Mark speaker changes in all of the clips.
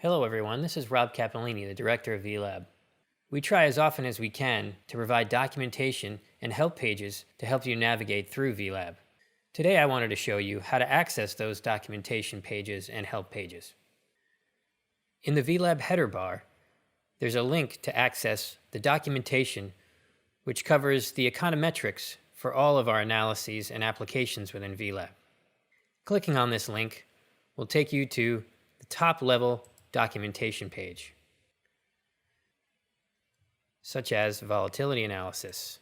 Speaker 1: Hello everyone, this is Rob Capellini, the director of VLab. We try as often as we can to provide documentation and help pages to help you navigate through VLab. Today I wanted to show you how to access those documentation pages and help pages. In the VLab header bar, there's a link to access the documentation which covers the econometrics for all of our analyses and applications within VLab. Clicking on this link will take you to the top level documentation page, such as volatility analysis.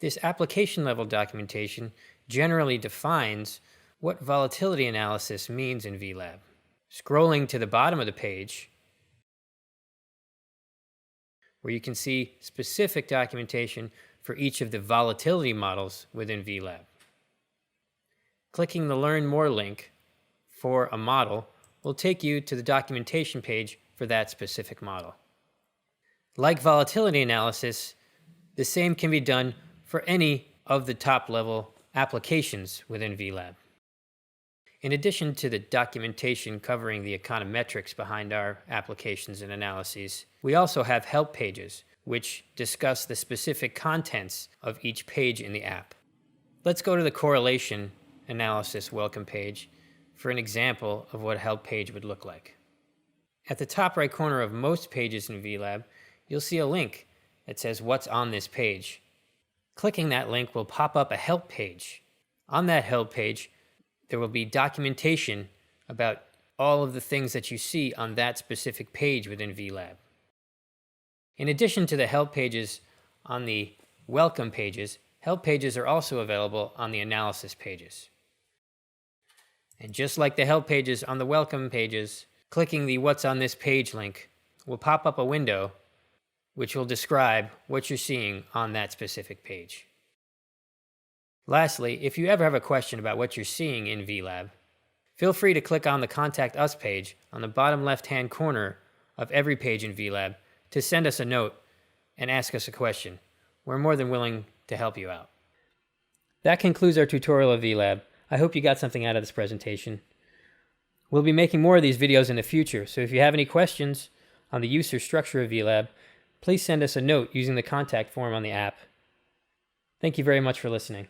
Speaker 1: This application level documentation generally defines what volatility analysis means in VLab. Scrolling to the bottom of the page, where you can see specific documentation for each of the volatility models within VLab. Clicking the Learn More link for a model will take you to the documentation page for that specific model. Like volatility analysis, the same can be done for any of the top-level applications within VLab. In addition to the documentation covering the econometrics behind our applications and analyses, we also have help pages which discuss the specific contents of each page in the app. Let's go to the correlation analysis welcome page for an example of what a help page would look like. At the top right corner of most pages in VLab, you'll see a link that says what's on this page. Clicking that link will pop up a help page. On that help page, there will be documentation about all of the things that you see on that specific page within VLab. In addition to the help pages on the welcome pages, help pages are also available on the analysis pages. And just like the help pages on the welcome pages, clicking the What's on this page link will pop up a window which will describe what you're seeing on that specific page. Lastly, if you ever have a question about what you're seeing in VLab, feel free to click on the Contact Us page on the bottom left-hand corner of every page in VLab to send us a note and ask us a question. We're more than willing to help you out. That concludes our tutorial of VLab. I hope you got something out of this presentation. We'll be making more of these videos in the future, so if you have any questions on the use or structure of VLab, please send us a note using the contact form on the app. Thank you very much for listening.